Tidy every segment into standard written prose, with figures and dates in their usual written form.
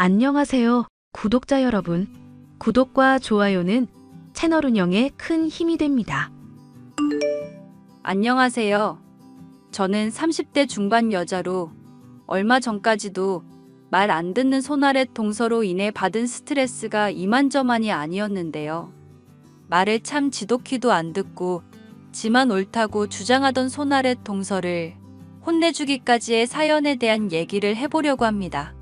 안녕하세요, 구독자 여러분. 구독과 좋아요는 채널 운영에 큰 힘이 됩니다. 안녕하세요. 저는 30대 중반 여자로 얼마 전까지도 말 안 듣는 손아랫 동서로 인해 받은 스트레스가 이만저만이 아니었는데요. 말을 참 지독히도 안 듣고 지만 옳다고 주장하던 손아랫 동서를 혼내주기까지의 사연에 대한 얘기를 해보려고 합니다.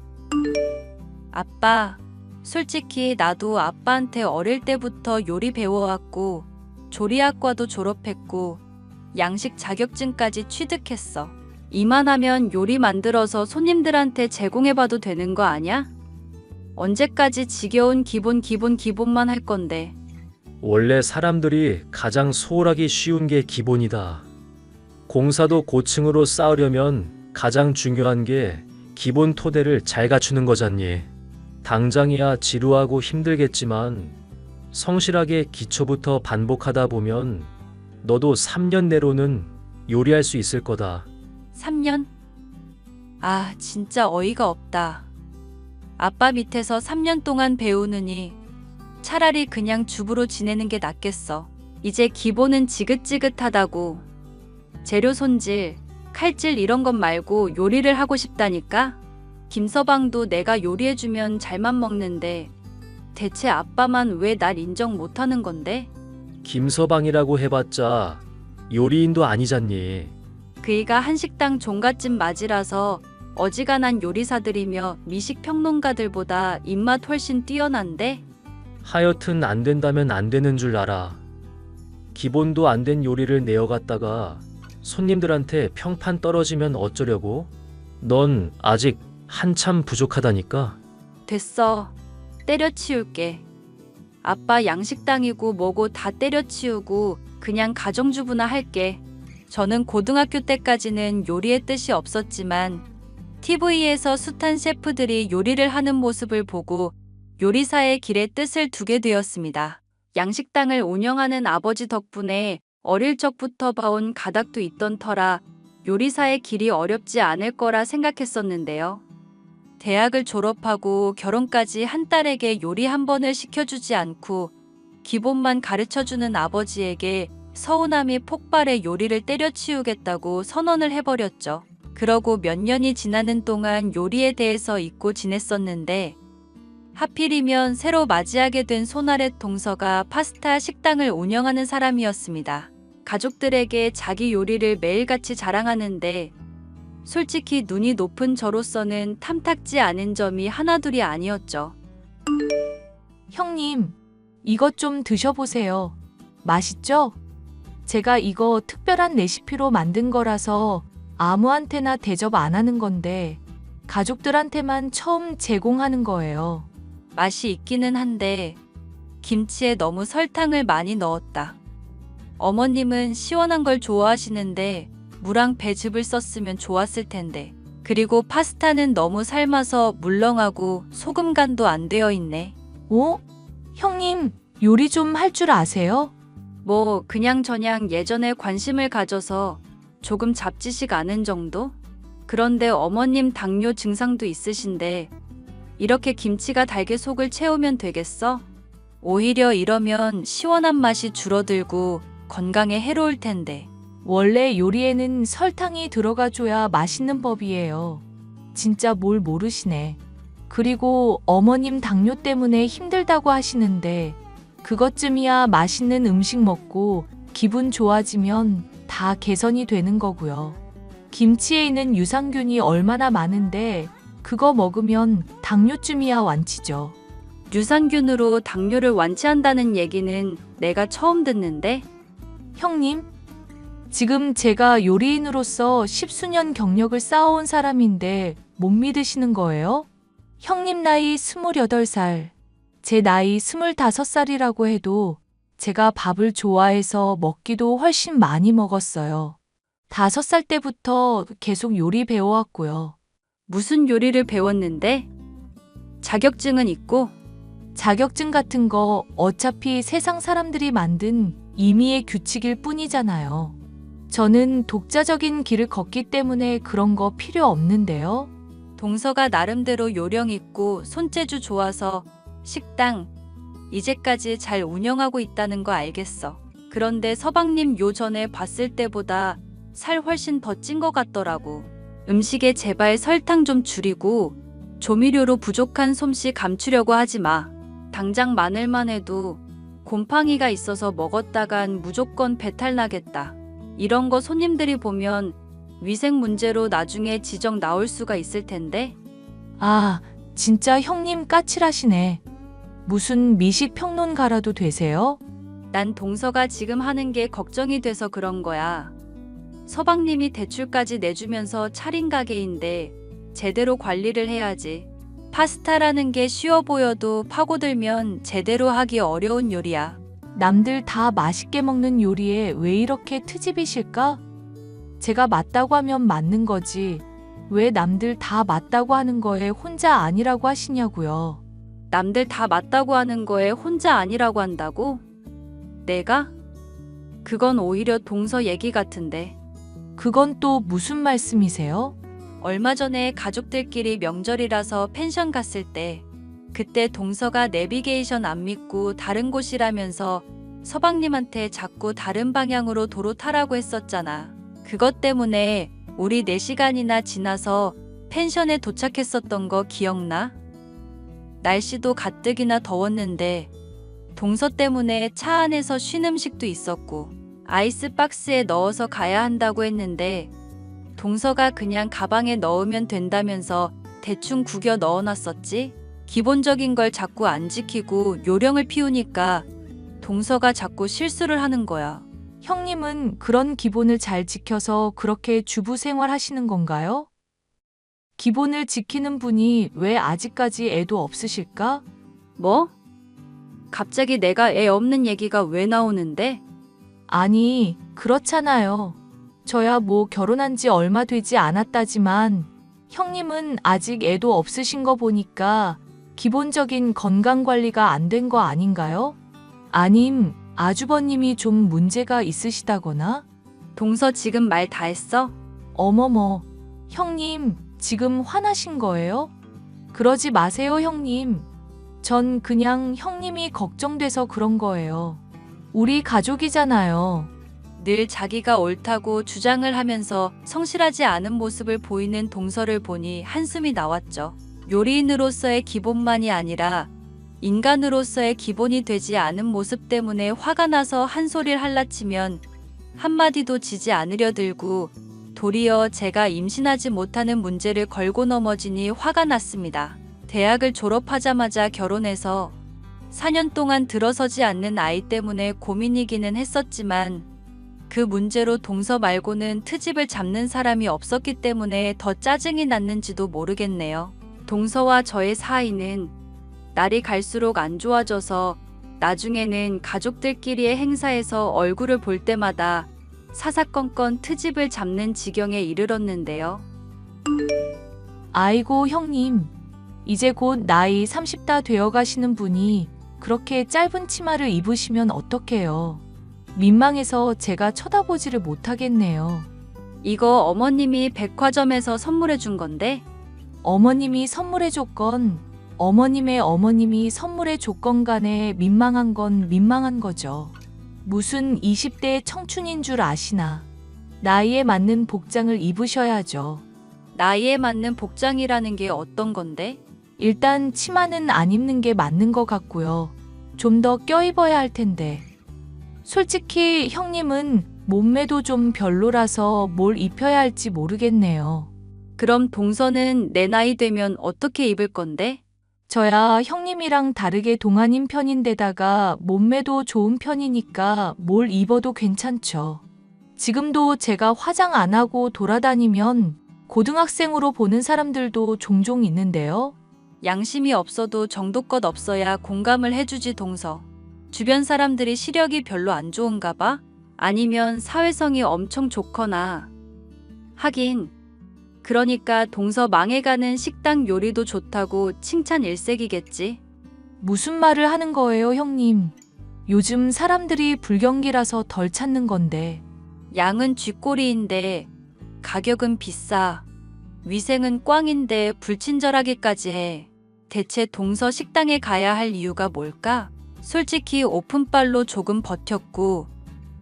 아빠, 솔직히 나도 아빠한테 어릴 때부터 요리 배워왔고 조리학과도 졸업했고 양식 자격증까지 취득했어. 이만하면 요리 만들어서 손님들한테 제공해봐도 되는 거 아냐? 언제까지 지겨운 기본만 할 건데. 원래 사람들이 가장 소홀하기 쉬운 게 기본이다. 공사도 고층으로 쌓으려면 가장 중요한 게 기본 토대를 잘 갖추는 거잖니. 당장이야 지루하고 힘들겠지만 성실하게 기초부터 반복하다 보면 너도 3년 내로는 요리할 수 있을 거다. 3년? 아, 진짜 어이가 없다. 아빠 밑에서 3년 동안 배우느니 차라리 그냥 주부로 지내는 게 낫겠어. 이제 기본은 지긋지긋하다고. 재료 손질, 칼질 이런 것 말고 요리를 하고 싶다니까? 김서방도 내가 요리해주면 잘만 먹는데 대체 아빠만 왜 날 인정 못하는 건데? 김서방이라고 해봤자 요리인도 아니잖니. 그이가 한식당 종갓집 맞이라서 어지간한 요리사들이며 미식평론가들보다 입맛 훨씬 뛰어난데? 하여튼 안 된다면 안 되는 줄 알아. 기본도 안 된 요리를 내어갔다가 손님들한테 평판 떨어지면 어쩌려고? 넌 아직 한참 부족하다니까. 됐어. 때려치울게. 아빠 양식당이고 뭐고 다 때려치우고 그냥 가정주부나 할게. 저는 고등학교 때까지는 요리의 뜻이 없었지만 TV에서 숱한 셰프들이 요리를 하는 모습을 보고 요리사의 길에 뜻을 두게 되었습니다. 양식당을 운영하는 아버지 덕분에 어릴 적부터 봐온 가닥도 있던 터라 요리사의 길이 어렵지 않을 거라 생각했었는데요. 대학을 졸업하고 결혼까지 한 딸에게 요리 한 번을 시켜주지 않고 기본만 가르쳐주는 아버지에게 서운함이 폭발해 요리를 때려치우겠다고 선언을 해버렸죠. 그러고 몇 년이 지나는 동안 요리에 대해서 잊고 지냈었는데 하필이면 새로 맞이하게 된 손아랫 동서가 파스타 식당을 운영하는 사람이었습니다. 가족들에게 자기 요리를 매일같이 자랑하는데 솔직히 눈이 높은 저로서는 탐탁지 않은 점이 하나둘이 아니었죠. 형님, 이것 좀 드셔보세요. 맛있죠? 제가 이거 특별한 레시피로 만든 거라서 아무한테나 대접 안 하는 건데 가족들한테만 처음 제공하는 거예요. 맛이 있기는 한데 김치에 너무 설탕을 많이 넣었다. 어머님은 시원한 걸 좋아하시는데 무랑 배즙을 썼으면 좋았을 텐데. 그리고 파스타는 너무 삶아서 물렁하고 소금 간도 안 되어 있네. 어? 형님, 요리 좀 할 줄 아세요? 뭐 그냥저냥 예전에 관심을 가져서 조금 잡지식 아는 정도? 그런데 어머님 당뇨 증상도 있으신데 이렇게 김치가 달게 속을 채우면 되겠어? 오히려 이러면 시원한 맛이 줄어들고 건강에 해로울 텐데. 원래 요리에는 설탕이 들어가줘야 맛있는 법이에요. 진짜 뭘 모르시네. 그리고 어머님 당뇨 때문에 힘들다고 하시는데 그것쯤이야 맛있는 음식 먹고 기분 좋아지면 다 개선이 되는 거고요. 김치에 있는 유산균이 얼마나 많은데 그거 먹으면 당뇨쯤이야 완치죠. 유산균으로 당뇨를 완치한다는 얘기는 내가 처음 듣는데? 형님, 지금 제가 요리인으로서 십수년 경력을 쌓아온 사람인데 못 믿으시는 거예요? 형님 나이 28살, 제 나이 25살이라고 해도 제가 밥을 좋아해서 먹기도 훨씬 많이 먹었어요. 5살 때부터 계속 요리 배워왔고요. 무슨 요리를 배웠는데? 자격증은 있고? 자격증 같은 거 어차피 세상 사람들이 만든 임의의 규칙일 뿐이잖아요. 저는 독자적인 길을 걷기 때문에 그런 거 필요 없는데요. 동서가 나름대로 요령 있고 손재주 좋아서 식당 이제까지 잘 운영하고 있다는 거 알겠어. 그런데 서방님 요전에 봤을 때보다 살 훨씬 더 찐 것 같더라고. 음식에 제발 설탕 좀 줄이고 조미료로 부족한 솜씨 감추려고 하지 마. 당장 마늘만 해도 곰팡이가 있어서 먹었다간 무조건 배탈 나겠다. 이런 거 손님들이 보면 위생 문제로 나중에 지적 나올 수가 있을 텐데. 아, 진짜 형님 까칠하시네. 무슨 미식 평론가라도 되세요? 난 동서가 지금 하는 게 걱정이 돼서 그런 거야. 서방님이 대출까지 내주면서 차린 가게인데 제대로 관리를 해야지. 파스타라는 게 쉬워 보여도 파고들면 제대로 하기 어려운 요리야. 남들 다 맛있게 먹는 요리에 왜 이렇게 트집이실까? 제가 맞다고 하면 맞는 거지. 왜 남들 다 맞다고 하는 거에 혼자 아니라고 하시냐고요. 남들 다 맞다고 하는 거에 혼자 아니라고 한다고? 내가? 그건 오히려 동서 얘기 같은데. 그건 또 무슨 말씀이세요? 얼마 전에 가족들끼리 명절이라서 펜션 갔을 때 그때 동서가 내비게이션 안 믿고 다른 곳이라면서 서방님한테 자꾸 다른 방향으로 도로 타라고 했었잖아. 그것 때문에 우리 4시간이나 지나서 펜션에 도착했었던 거 기억나? 날씨도 가뜩이나 더웠는데 동서 때문에 차 안에서 쉰 음식도 있었고 아이스박스에 넣어서 가야 한다고 했는데 동서가 그냥 가방에 넣으면 된다면서 대충 구겨 넣어놨었지? 기본적인 걸 자꾸 안 지키고 요령을 피우니까 동서가 자꾸 실수를 하는 거야. 형님은 그런 기본을 잘 지켜서 그렇게 주부 생활하시는 건가요? 기본을 지키는 분이 왜 아직까지 애도 없으실까? 뭐? 갑자기 내가 애 없는 얘기가 왜 나오는데? 아니, 그렇잖아요. 저야 뭐 결혼한 지 얼마 되지 않았다지만 형님은 아직 애도 없으신 거 보니까 기본적인 건강 관리가 안 된 거 아닌가요? 아님 아주버님이 좀 문제가 있으시다거나? 동서 지금 말 다 했어? 어머머, 형님 지금 화나신 거예요? 그러지 마세요, 형님. 전 그냥 형님이 걱정돼서 그런 거예요. 우리 가족이잖아요. 늘 자기가 옳다고 주장을 하면서 성실하지 않은 모습을 보이는 동서를 보니 한숨이 나왔죠. 요리인으로서의 기본만이 아니라 인간으로서의 기본이 되지 않은 모습 때문에 화가 나서 한 소리를 할라치면 한마디도 지지 않으려 들고 도리어 제가 임신하지 못하는 문제를 걸고 넘어지니 화가 났습니다. 대학을 졸업하자마자 결혼해서 4년 동안 들어서지 않는 아이 때문에 고민이기는 했었지만 그 문제로 동서 말고는 트집을 잡는 사람이 없었기 때문에 더 짜증이 났는지도 모르겠네요. 동서와 저의 사이는 날이 갈수록 안 좋아져서 나중에는 가족들끼리의 행사에서 얼굴을 볼 때마다 사사건건 트집을 잡는 지경에 이르렀는데요. 아이고 형님, 이제 곧 나이 30다 되어 가시는 분이 그렇게 짧은 치마를 입으시면 어떡해요. 민망해서 제가 쳐다보지를 못하겠네요. 이거 어머님이 백화점에서 선물해 준 건데 어머님이 선물해 줬건 어머님의 어머님이 선물해 줬건 간에 민망한 건 민망한 거죠. 무슨 20대 청춘인 줄 아시나. 나이에 맞는 복장을 입으셔야죠. 나이에 맞는 복장이라는 게 어떤 건데? 일단 치마는 안 입는 게 맞는 것 같고요. 좀 더 껴입어야 할 텐데. 솔직히 형님은 몸매도 좀 별로라서 뭘 입혀야 할지 모르겠네요. 그럼 동서는 내 나이 되면 어떻게 입을 건데? 저야 형님이랑 다르게 동안인 편인데다가 몸매도 좋은 편이니까 뭘 입어도 괜찮죠. 지금도 제가 화장 안 하고 돌아다니면 고등학생으로 보는 사람들도 종종 있는데요. 양심이 없어도 정도껏 없어야 공감을 해주지 동서. 주변 사람들이 시력이 별로 안 좋은가 봐? 아니면 사회성이 엄청 좋거나. 하긴 그러니까 동서 망해가는 식당 요리도 좋다고 칭찬 일색이겠지. 무슨 말을 하는 거예요, 형님? 요즘 사람들이 불경기라서 덜 찾는 건데. 양은 쥐꼬리인데 가격은 비싸. 위생은 꽝인데 불친절하기까지 해. 대체 동서 식당에 가야 할 이유가 뭘까? 솔직히 오픈빨로 조금 버텼고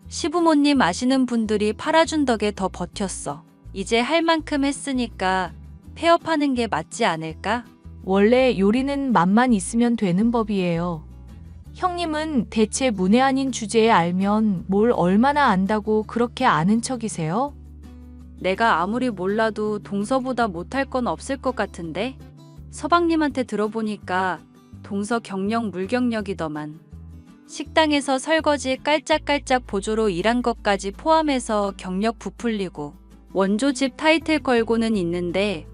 시부모님 아시는 분들이 팔아준 덕에 더 버텼어. 이제 할 만큼 했으니까 폐업하는 게 맞지 않을까? 원래 요리는 맛만 있으면 되는 법이에요. 형님은 대체 문외 아닌 주제에 알면 뭘 얼마나 안다고 그렇게 아는 척이세요? 내가 아무리 몰라도 동서보다 못할 건 없을 것 같은데? 서방님한테 들어보니까 동서 경력 물경력이더만. 식당에서 설거지 깔짝깔짝 보조로 일한 것까지 포함해서 경력 부풀리고 원조집 타이틀 걸고는 있는데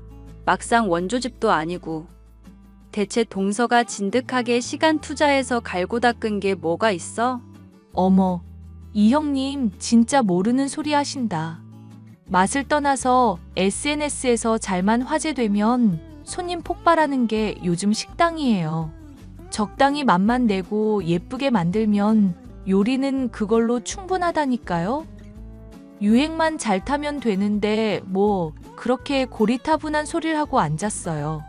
막상 원조집도 아니고. 대체 동서가 진득하게 시간 투자해서 갈고 닦은 게 뭐가 있어? 어머, 이 형님 진짜 모르는 소리 하신다. 맛을 떠나서 SNS에서 잘만 화제되면 손님 폭발하는 게 요즘 식당이에요. 적당히 맛만 내고 예쁘게 만들면 요리는 그걸로 충분하다니까요. 유행만 잘 타면 되는데 뭐 그렇게 고리타분한 소리를 하고 앉았어요.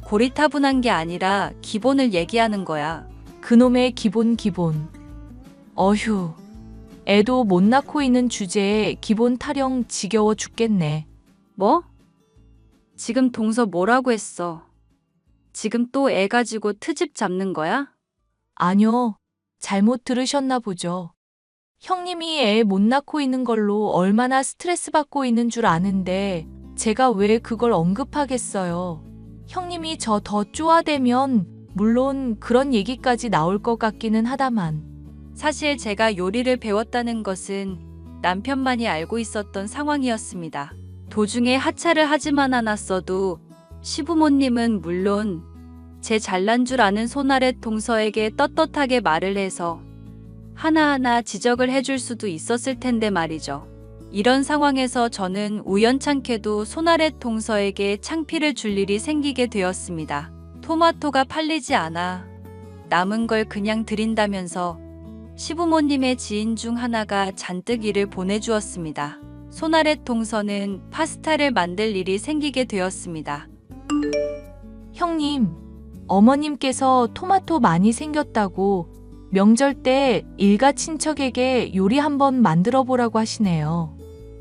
고리타분한 게 아니라 기본을 얘기하는 거야. 그놈의 기본. 어휴, 애도 못 낳고 있는 주제에 기본 타령 지겨워 죽겠네. 뭐? 지금 동서 뭐라고 했어? 지금 또 애 가지고 트집 잡는 거야? 아뇨, 잘못 들으셨나 보죠. 형님이 애 못 낳고 있는 걸로 얼마나 스트레스 받고 있는 줄 아는데 제가 왜 그걸 언급하겠어요. 형님이 저 더 쪼아대면 물론 그런 얘기까지 나올 것 같기는 하다만. 사실 제가 요리를 배웠다는 것은 남편만이 알고 있었던 상황이었습니다. 도중에 하차를 하지만 않았어도 시부모님은 물론 제 잘난 줄 아는 손아래 동서에게 떳떳하게 말을 해서 하나하나 지적을 해줄 수도 있었을 텐데 말이죠. 이런 상황에서 저는 우연찮게도 손아래 동서에게 창피를 줄 일이 생기게 되었습니다. 토마토가 팔리지 않아 남은 걸 그냥 드린다면서 시부모님의 지인 중 하나가 잔뜩 일을 보내주었습니다. 손아래 동서는 파스타를 만들 일이 생기게 되었습니다. 형님, 어머님께서 토마토 많이 생겼다고 명절 때 일가 친척에게 요리 한번 만들어 보라고 하시네요.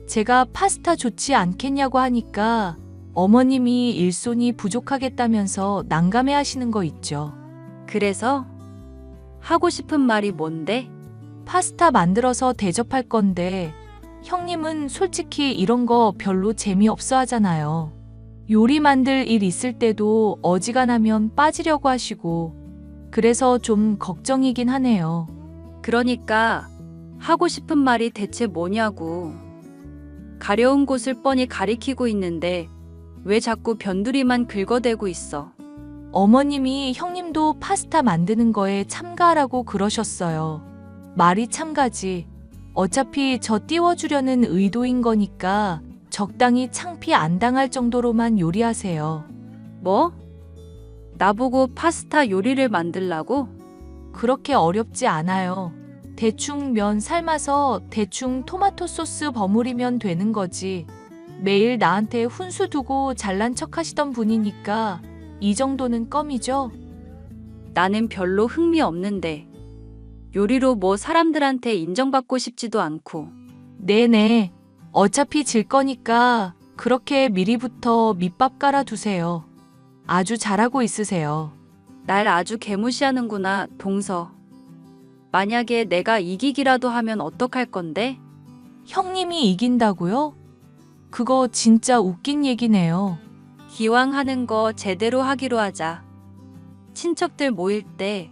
제가 파스타 좋지 않겠냐고 하니까 어머님이 일손이 부족하겠다면서 난감해 하시는 거 있죠. 그래서 하고 싶은 말이 뭔데? 파스타 만들어서 대접할 건데 형님은 솔직히 이런 거 별로 재미없어 하잖아요. 요리 만들 일 있을 때도 어지간하면 빠지려고 하시고 그래서 좀 걱정이긴 하네요. 그러니까 하고 싶은 말이 대체 뭐냐고. 가려운 곳을 뻔히 가리키고 있는데 왜 자꾸 변두리만 긁어대고 있어. 어머님이 형님도 파스타 만드는 거에 참가하라고 그러셨어요. 말이 참가지. 어차피 저 띄워주려는 의도인 거니까 적당히 창피 안 당할 정도로만 요리하세요. 뭐? 나보고 파스타 요리를 만들라고? 그렇게 어렵지 않아요. 대충 면 삶아서 대충 토마토 소스 버무리면 되는 거지. 매일 나한테 훈수 두고 잘난 척 하시던 분이니까 이 정도는 껌이죠? 나는 별로 흥미 없는데. 요리로 뭐 사람들한테 인정받고 싶지도 않고. 네네. 어차피 질 거니까 그렇게 미리부터 밑밥 깔아두세요. 아주 잘하고 있으세요. 날 아주 개무시하는구나, 동서. 만약에 내가 이기기라도 하면 어떡할 건데? 형님이 이긴다고요? 그거 진짜 웃긴 얘기네요. 기왕 하는 거 제대로 하기로 하자. 친척들 모일 때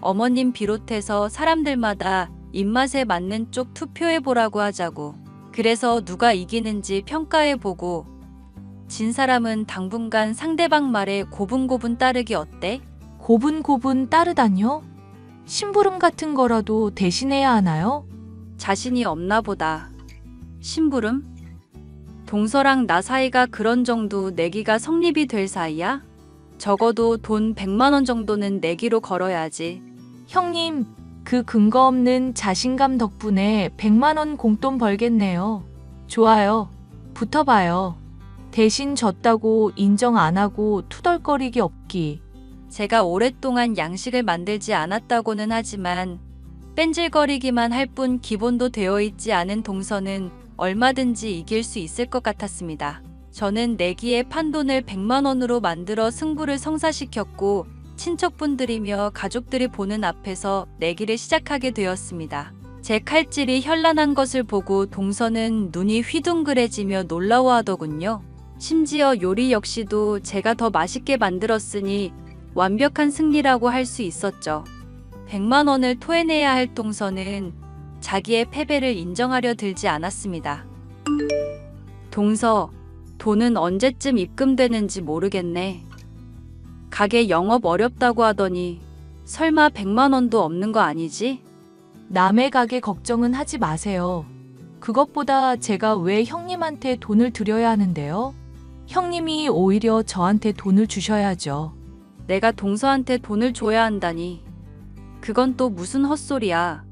어머님 비롯해서 사람들마다 입맛에 맞는 쪽 투표해보라고 하자고. 그래서 누가 이기는지 평가해보고 진 사람은 당분간 상대방 말에 고분고분 따르기 어때? 고분고분 따르다뇨? 심부름 같은 거라도 대신해야 하나요? 자신이 없나 보다. 심부름? 동서랑 나 사이가 그런 정도 내기가 성립이 될 사이야? 적어도 돈 100만 원 정도는 내기로 걸어야지. 형님, 그 근거 없는 자신감 덕분에 100만 원 공돈 벌겠네요. 좋아요. 붙어봐요. 대신 졌다고 인정 안 하고 투덜거리기 없기. 제가 오랫동안 양식을 만들지 않았다고는 하지만 뺀질거리기만 할 뿐 기본도 되어 있지 않은 동서는 얼마든지 이길 수 있을 것 같았습니다. 저는 내기에 판돈을 100만 원으로 만들어 승부를 성사시켰고 친척분들이며 가족들이 보는 앞에서 내기를 시작하게 되었습니다. 제 칼질이 현란한 것을 보고 동서는 눈이 휘둥그레지며 놀라워하더군요. 심지어 요리 역시도 제가 더 맛있게 만들었으니 완벽한 승리라고 할 수 있었죠. 100만 원을 토해내야 할 동서는 자기의 패배를 인정하려 들지 않았습니다. 동서, 돈은 언제쯤 입금되는지 모르겠네. 가게 영업 어렵다고 하더니 설마 100만 원도 없는 거 아니지? 남의 가게 걱정은 하지 마세요. 그것보다 제가 왜 형님한테 돈을 드려야 하는데요? 형님이 오히려 저한테 돈을 주셔야죠. 내가 동서한테 돈을 줘야 한다니. 그건 또 무슨 헛소리야.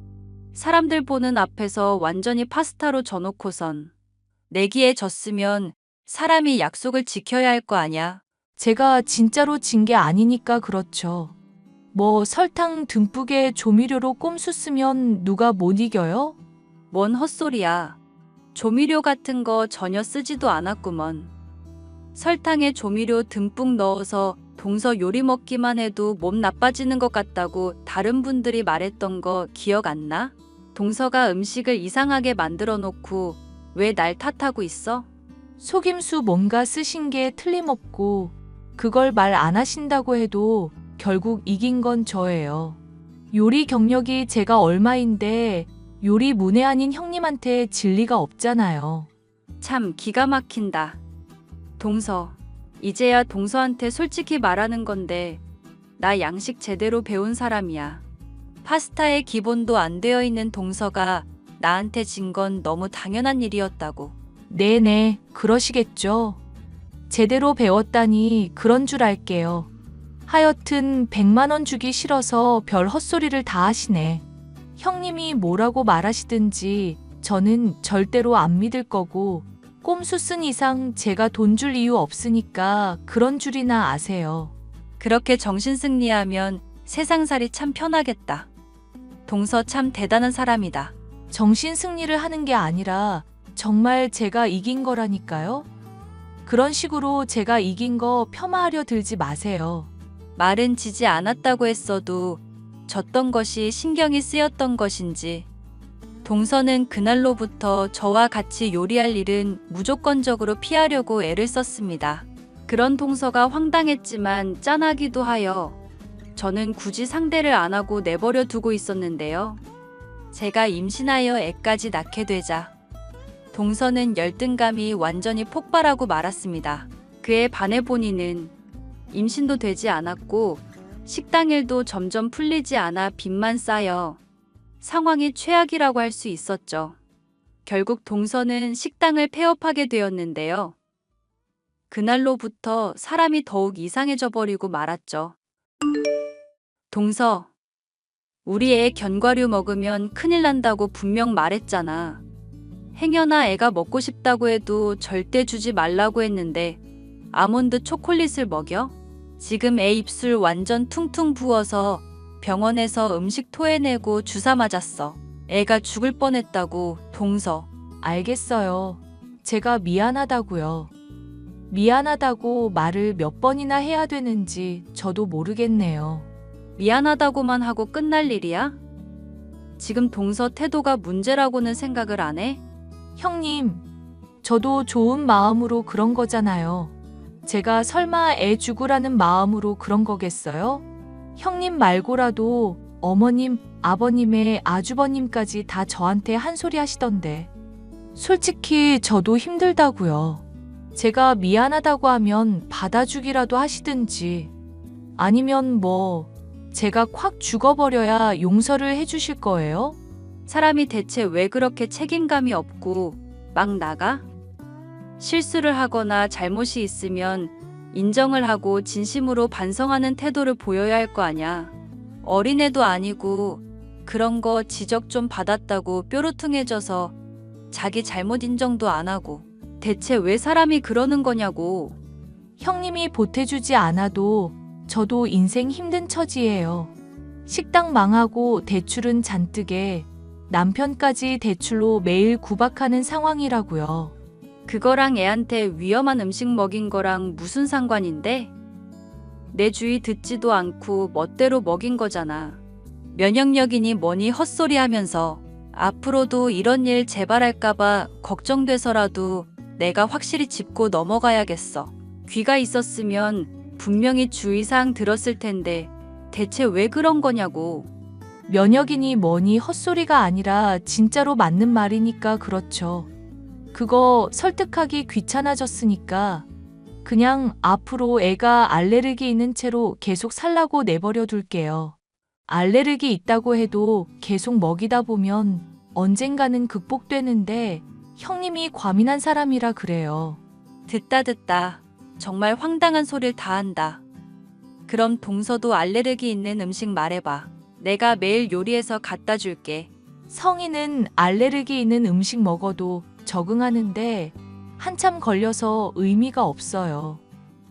사람들 보는 앞에서 완전히 파스타로 져놓고선 내기에 졌으면 사람이 약속을 지켜야 할 거 아냐. 제가 진짜로 진 게 아니니까 그렇죠. 뭐 설탕 듬뿍에 조미료로 꼼수 쓰면 누가 못 이겨요? 뭔 헛소리야. 조미료 같은 거 전혀 쓰지도 않았구먼. 설탕에 조미료 듬뿍 넣어서 동서 요리 먹기만 해도 몸 나빠지는 것 같다고 다른 분들이 말했던 거 기억 안 나? 동서가 음식을 이상하게 만들어 놓고 왜 날 탓하고 있어? 속임수 뭔가 쓰신 게 틀림없고 그걸 말 안 하신다고 해도 결국 이긴 건 저예요. 요리 경력이 제가 얼마인데 요리 문외한인 형님한테 질 리가 없잖아요. 참 기가 막힌다. 동서, 이제야 동서한테 솔직히 말하는 건데 나 양식 제대로 배운 사람이야. 파스타의 기본도 안 되어 있는 동서가 나한테 진 건 너무 당연한 일이었다고. 네네, 그러시겠죠. 제대로 배웠다니 그런 줄 알게요. 하여튼 100만 원 주기 싫어서 별 헛소리를 다 하시네. 형님이 뭐라고 말하시든지 저는 절대로 안 믿을 거고 꼼수 쓴 이상 제가 돈 줄 이유 없으니까 그런 줄이나 아세요. 그렇게 정신승리하면 세상살이 참 편하겠다. 동서 참 대단한 사람이다. 정신 승리를 하는 게 아니라 정말 제가 이긴 거라니까요. 그런 식으로 제가 이긴 거 폄하하려 들지 마세요. 말은 지지 않았다고 했어도 졌던 것이 신경이 쓰였던 것인지 동서는 그날로부터 저와 같이 요리할 일은 무조건적으로 피하려고 애를 썼습니다. 그런 동서가 황당했지만 짠하기도 하여 저는 굳이 상대를 안 하고 내버려 두고 있었는데요. 제가 임신하여 애까지 낳게 되자 동서는 열등감이 완전히 폭발하고 말았습니다. 그에 반해 본인은 임신도 되지 않았고 식당 일도 점점 풀리지 않아 빚만 쌓여 상황이 최악이라고 할 수 있었죠. 결국 동서는 식당을 폐업하게 되었는데요. 그날로부터 사람이 더욱 이상해져 버리고 말았죠. 동서, 우리 애 견과류 먹으면 큰일 난다고 분명 말했잖아. 행여나 애가 먹고 싶다고 해도 절대 주지 말라고 했는데 아몬드 초콜릿을 먹여? 지금 애 입술 완전 퉁퉁 부어서 병원에서 음식 토해내고 주사 맞았어. 애가 죽을 뻔했다고, 동서. 알겠어요. 제가 미안하다고요. 미안하다고 말을 몇 번이나 해야 되는지 저도 모르겠네요. 미안하다고만 하고 끝날 일이야? 지금 동서 태도가 문제라고는 생각을 안 해? 형님, 저도 좋은 마음으로 그런 거잖아요. 제가 설마 애 죽으라는 마음으로 그런 거겠어요? 형님 말고라도 어머님, 아버님의 아주버님까지 다 저한테 한 소리 하시던데. 솔직히 저도 힘들다고요. 제가 미안하다고 하면 받아주기라도 하시든지 아니면 뭐 제가 콱 죽어버려야 용서를 해주실 거예요? 사람이 대체 왜 그렇게 책임감이 없고 막 나가? 실수를 하거나 잘못이 있으면 인정을 하고 진심으로 반성하는 태도를 보여야 할 거 아냐. 어린애도 아니고 그런 거 지적 좀 받았다고 뾰루퉁해져서 자기 잘못 인정도 안 하고 대체 왜 사람이 그러는 거냐고. 형님이 보태주지 않아도 저도 인생 힘든 처지예요. 식당 망하고 대출은 잔뜩에 남편까지 대출로 매일 구박하는 상황이라고요. 그거랑 애한테 위험한 음식 먹인 거랑 무슨 상관인데? 내 주의 듣지도 않고 멋대로 먹인 거잖아. 면역력이니 뭐니 헛소리 하면서 앞으로도 이런 일 재발할까봐 걱정돼서라도 내가 확실히 짚고 넘어가야겠어. 귀가 있었으면 분명히 주의사항 들었을 텐데 대체 왜 그런 거냐고. 면역이니 뭐니 헛소리가 아니라 진짜로 맞는 말이니까 그렇죠. 그거 설득하기 귀찮아졌으니까 그냥 앞으로 애가 알레르기 있는 채로 계속 살라고 내버려 둘게요. 알레르기 있다고 해도 계속 먹이다 보면 언젠가는 극복되는데 형님이 과민한 사람이라 그래요. 듣다. 정말 황당한 소리를 다 한다. 그럼 동서도 알레르기 있는 음식 말해봐. 내가 매일 요리해서 갖다 줄게. 성인은 알레르기 있는 음식 먹어도 적응하는데 한참 걸려서 의미가 없어요.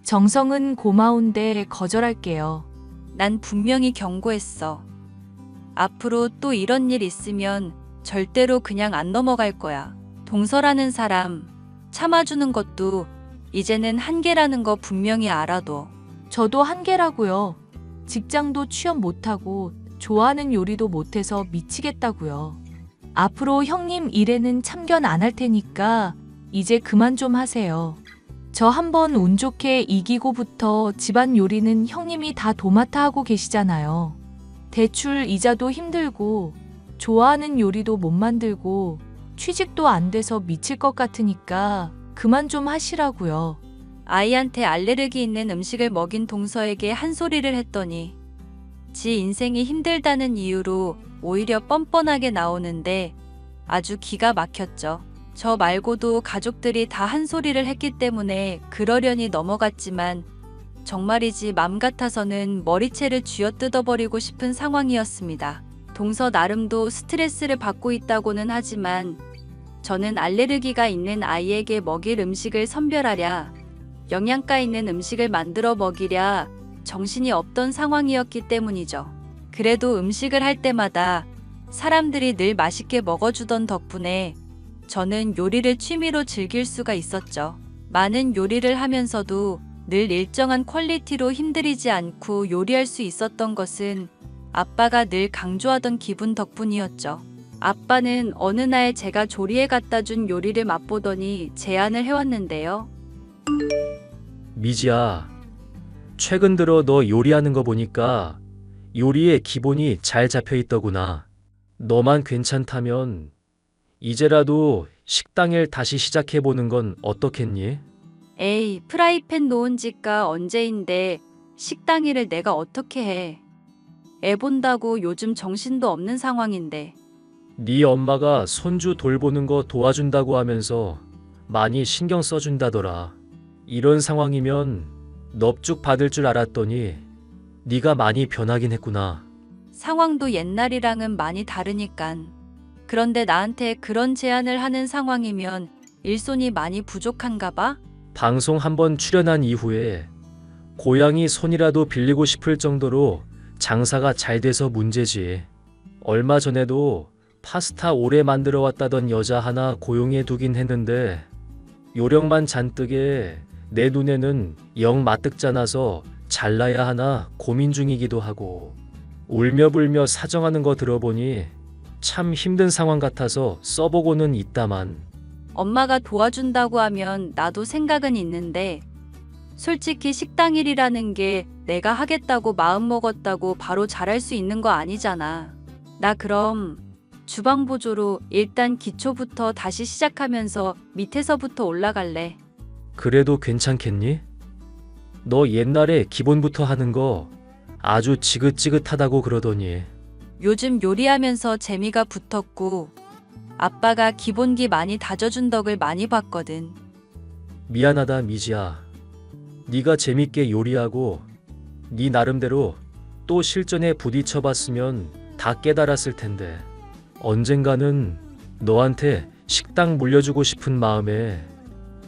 정성은 고마운데 거절할게요. 난 분명히 경고했어. 앞으로 또 이런 일 있으면 절대로 그냥 안 넘어갈 거야. 동서라는 사람 참아주는 것도 이제는 한계라는 거 분명히 알아둬. 저도 한계라고요. 직장도 취업 못하고 좋아하는 요리도 못해서 미치겠다고요. 앞으로 형님 일에는 참견 안 할 테니까 이제 그만 좀 하세요. 저 한번 운 좋게 이기고부터 집안 요리는 형님이 다 도맡아 하고 계시잖아요. 대출 이자도 힘들고 좋아하는 요리도 못 만들고 취직도 안 돼서 미칠 것 같으니까 그만 좀 하시라고요. 아이한테 알레르기 있는 음식을 먹인 동서에게 한 소리를 했더니 지 인생이 힘들다는 이유로 오히려 뻔뻔하게 나오는데 아주 기가 막혔죠. 저 말고도 가족들이 다 한 소리를 했기 때문에 그러려니 넘어갔지만 정말이지 맘 같아서는 머리채를 쥐어뜯어버리고 싶은 상황이었습니다. 동서 나름도 스트레스를 받고 있다고는 하지만 저는 알레르기가 있는 아이에게 먹일 음식을 선별하랴, 영양가 있는 음식을 만들어 먹이랴 정신이 없던 상황이었기 때문이죠. 그래도 음식을 할 때마다 사람들이 늘 맛있게 먹어주던 덕분에 저는 요리를 취미로 즐길 수가 있었죠. 많은 요리를 하면서도 늘 일정한 퀄리티로 힘들이지 않고 요리할 수 있었던 것은 아빠가 늘 강조하던 기분 덕분이었죠. 아빠는 어느 날 제가 조리에 갖다 준 요리를 맛보더니 제안을 해왔는데요. 미지야, 최근 들어 너 요리하는 거 보니까 요리의 기본이 잘 잡혀 있더구나. 너만 괜찮다면 이제라도 식당일 다시 시작해보는 건 어떻겠니? 에이, 프라이팬 놓은 지가 언제인데 식당 일을 내가 어떻게 해. 애 본다고 요즘 정신도 없는 상황인데. 네 엄마가 손주 돌보는 거 도와준다고 하면서 많이 신경 써준다더라. 이런 상황이면 넙죽 받을 줄 알았더니 네가 많이 변하긴 했구나. 상황도 옛날이랑은 많이 다르니깐. 그런데 나한테 그런 제안을 하는 상황이면 일손이 많이 부족한가 봐? 방송 한번 출연한 이후에 고양이 손이라도 빌리고 싶을 정도로 장사가 잘 돼서 문제지. 얼마 전에도 파스타 오래 만들어 왔다던 여자 하나 고용해 두긴 했는데 요령만 잔뜩에 내 눈에는 영 마뜩잖아서 잘라야 하나 고민 중이기도 하고. 울며불며 사정하는 거 들어보니 참 힘든 상황 같아서 써보고는 있다만. 엄마가 도와준다고 하면 나도 생각은 있는데 솔직히 식당 일이라는 게 내가 하겠다고 마음먹었다고 바로 잘할 수 있는 거 아니잖아. 나 그럼 주방 보조로 일단 기초부터 다시 시작하면서 밑에서부터 올라갈래. 그래도 괜찮겠니? 너 옛날에 기본부터 하는 거 아주 지긋지긋하다고 그러더니. 요즘 요리하면서 재미가 붙었고 아빠가 기본기 많이 다져준 덕을 많이 봤거든. 미안하다 미지야. 네가 재밌게 요리하고 네 나름대로 또 실전에 부딪혀봤으면 다 깨달았을 텐데 언젠가는 너한테 식당 물려주고 싶은 마음에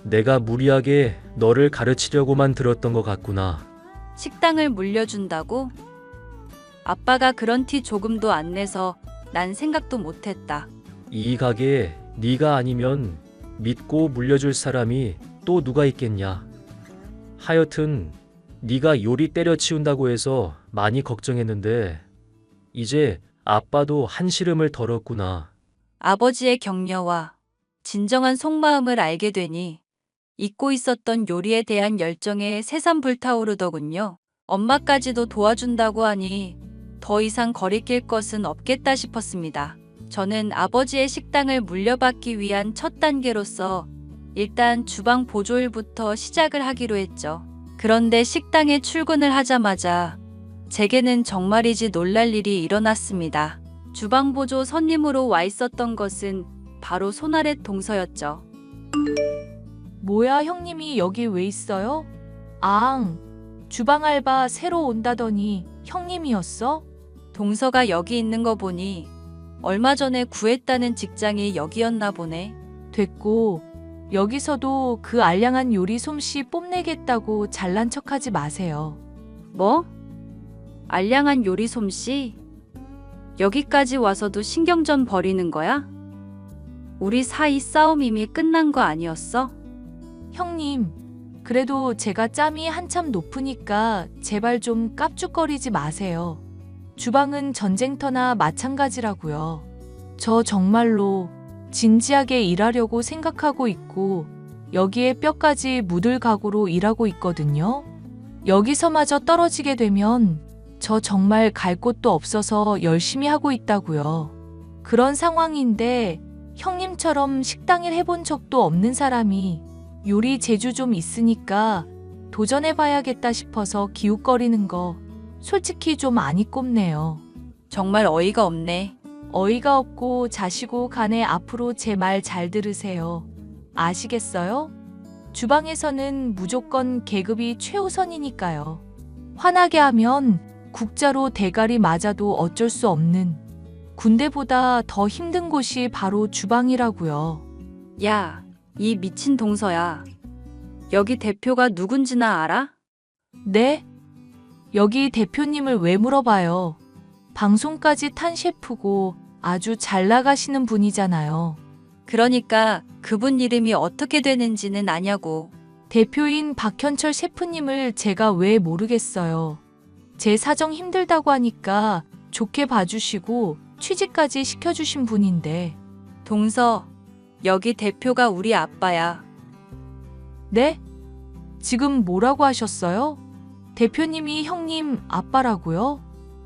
내가 무리하게 너를 가르치려고만 들었던 것 같구나. 식당을 물려준다고? 아빠가 그런 티 조금도 안 내서 난 생각도 못했다. 이 가게에 네가 아니면 믿고 물려줄 사람이 또 누가 있겠냐. 하여튼 네가 요리 때려치운다고 해서 많이 걱정했는데 이제 아빠도 한시름을 덜었구나. 아버지의 격려와 진정한 속마음을 알게 되니 잊고 있었던 요리에 대한 열정에 새삼 불타오르더군요. 엄마까지도 도와준다고 하니 더 이상 거리낄 것은 없겠다 싶었습니다. 저는 아버지의 식당을 물려받기 위한 첫 단계로서 일단 주방 보조일부터 시작을 하기로 했죠. 그런데 식당에 출근을 하자마자 제게는 정말이지 놀랄 일이 일어났습니다. 주방 보조 손님으로 와 있었던 것은 바로 손아래 동서였죠. 뭐야, 형님이 여기 왜 있어요? 앙, 주방 알바 새로 온다더니 형님이었어? 동서가 여기 있는 거 보니 얼마 전에 구했다는 직장이 여기였나 보네. 됐고, 여기서도 그 알량한 요리 솜씨 뽐내겠다고 잘난 척하지 마세요. 뭐? 알량한 요리 솜씨? 여기까지 와서도 신경전 버리는 거야? 우리 사이 싸움 이미 끝난 거 아니었어? 형님, 그래도 제가 짬이 한참 높으니까 제발 좀 깝죽거리지 마세요. 주방은 전쟁터나 마찬가지라고요. 저 정말로 진지하게 일하려고 생각하고 있고 여기에 뼈까지 묻을 각오로 일하고 있거든요. 여기서마저 떨어지게 되면 저 정말 갈 곳도 없어서 열심히 하고 있다고요. 그런 상황인데 형님처럼 식당 일 해본 적도 없는 사람이 요리 재주 좀 있으니까 도전해봐야겠다 싶어서 기웃거리는 거 솔직히 좀 많이 꼽네요. 정말 어이가 없네. 어이가 없고 자시고 간에 앞으로 제 말 잘 들으세요. 아시겠어요? 주방에서는 무조건 계급이 최우선이니까요. 화나게 하면 국자로 대가리 맞아도 어쩔 수 없는 군대보다 더 힘든 곳이 바로 주방이라고요. 야, 이 미친 동서야. 여기 대표가 누군지나 알아? 네? 여기 대표님을 왜 물어봐요? 방송까지 탄 셰프고 아주 잘 나가시는 분이잖아요. 그러니까 그분 이름이 어떻게 되는지는 아냐고. 대표인 박현철 셰프님을 제가 왜 모르겠어요. 제 사정 힘들다고 하니까 좋게 봐주시고 취직까지 시켜주신 분인데. 동서, 여기 대표가 우리 아빠야. 네? 지금 뭐라고 하셨어요? 대표님이 형님 아빠라고요?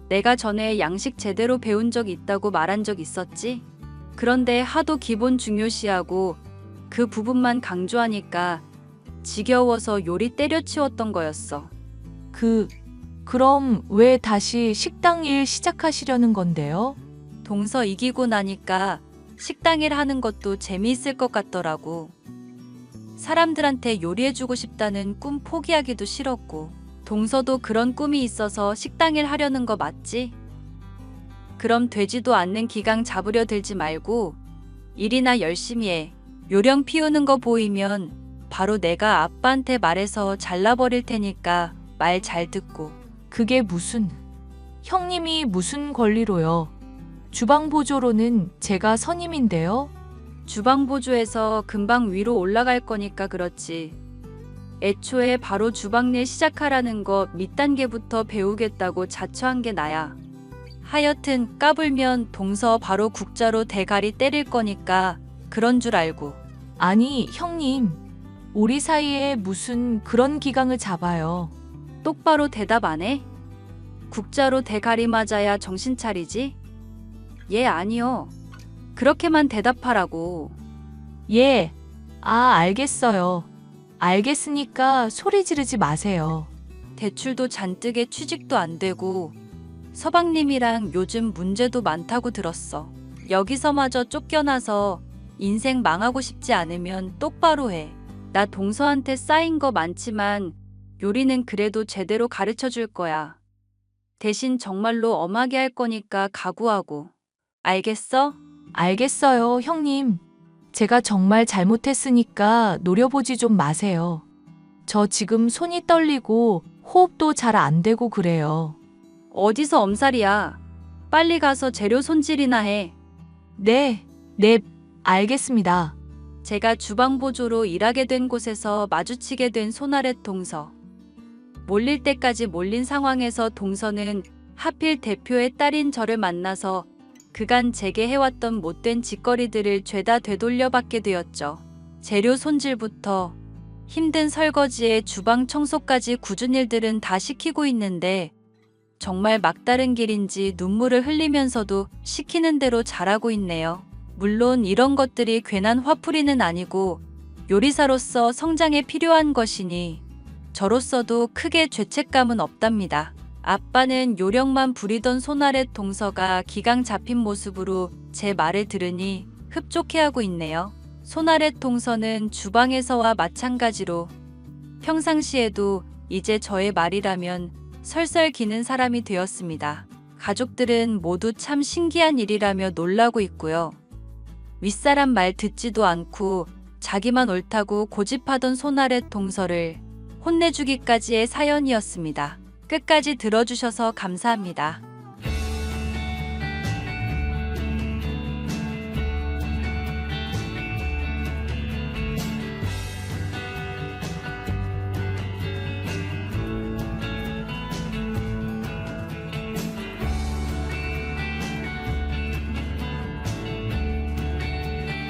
내가 전에 양식 제대로 배운 적 있다고 말한 적 있었지? 그런데 하도 기본 중요시하고 그 부분만 강조하니까 지겨워서 요리 때려치웠던 거였어. 그럼 왜 다시 식당 일 시작하시려는 건데요? 동서 이기고 나니까 식당 일 하는 것도 재미있을 것 같더라고. 사람들한테 요리해주고 싶다는 꿈 포기하기도 싫었고. 동서도 그런 꿈이 있어서 식당 일 하려는 거 맞지? 그럼 되지도 않는 기강 잡으려 들지 말고 일이나 열심히 해. 요령 피우는 거 보이면 바로 내가 아빠한테 말해서 잘라버릴 테니까 말 잘 듣고. 그게 무슨... 형님이 무슨 권리로요? 주방 보조로는 제가 선임인데요. 주방 보조에서 금방 위로 올라갈 거니까 그렇지. 애초에 바로 주방 일 시작하라는 거 밑단계부터 배우겠다고 자처한 게 나야. 하여튼 까불면 동서 바로 국자로 대가리 때릴 거니까 그런 줄 알고. 아니, 형님. 우리 사이에 무슨 그런 기강을 잡아요. 똑바로 대답 안 해? 국자로 대가리 맞아야 정신 차리지? 예, 아니요. 그렇게만 대답하라고. 예. 아, 알겠어요. 알겠으니까 소리 지르지 마세요. 대출도 잔뜩에 취직도 안 되고 서방님이랑 요즘 문제도 많다고 들었어. 여기서마저 쫓겨나서 인생 망하고 싶지 않으면 똑바로 해. 나 동서한테 쌓인 거 많지만 요리는 그래도 제대로 가르쳐 줄 거야. 대신 정말로 엄하게 할 거니까 각오하고. 알겠어? 알겠어요, 형님. 제가 정말 잘못했으니까 노려보지 좀 마세요. 저 지금 손이 떨리고 호흡도 잘 안 되고 그래요. 어디서 엄살이야. 빨리 가서 재료 손질이나 해. 네, 알겠습니다. 제가 주방 보조로 일하게 된 곳에서 마주치게 된 손아랫 동서. 몰릴 때까지 몰린 상황에서 동서는 하필 대표의 딸인 저를 만나서 그간 제게 해왔던 못된 짓거리들을 죄다 되돌려 받게 되었죠. 재료 손질부터 힘든 설거지에 주방 청소까지 굳은 일들은 다 시키고 있는데 정말 막다른 길인지 눈물을 흘리면서도 시키는 대로 잘하고 있네요. 물론 이런 것들이 괜한 화풀이는 아니고 요리사로서 성장에 필요한 것이니 저로서도 크게 죄책감은 없답니다. 아빠는 요령만 부리던 손아랫 동서가 기강 잡힌 모습으로 제 말을 들으니 흡족해하고 있네요. 손아랫 동서는 주방에서와 마찬가지로 평상시에도 이제 저의 말이라면 설설 기는 사람이 되었습니다. 가족들은 모두 참 신기한 일이라며 놀라고 있고요. 윗사람 말 듣지도 않고 자기만 옳다고 고집하던 손아랫 동서를 혼내주기까지의 사연이었습니다. 끝까지 들어주셔서 감사합니다.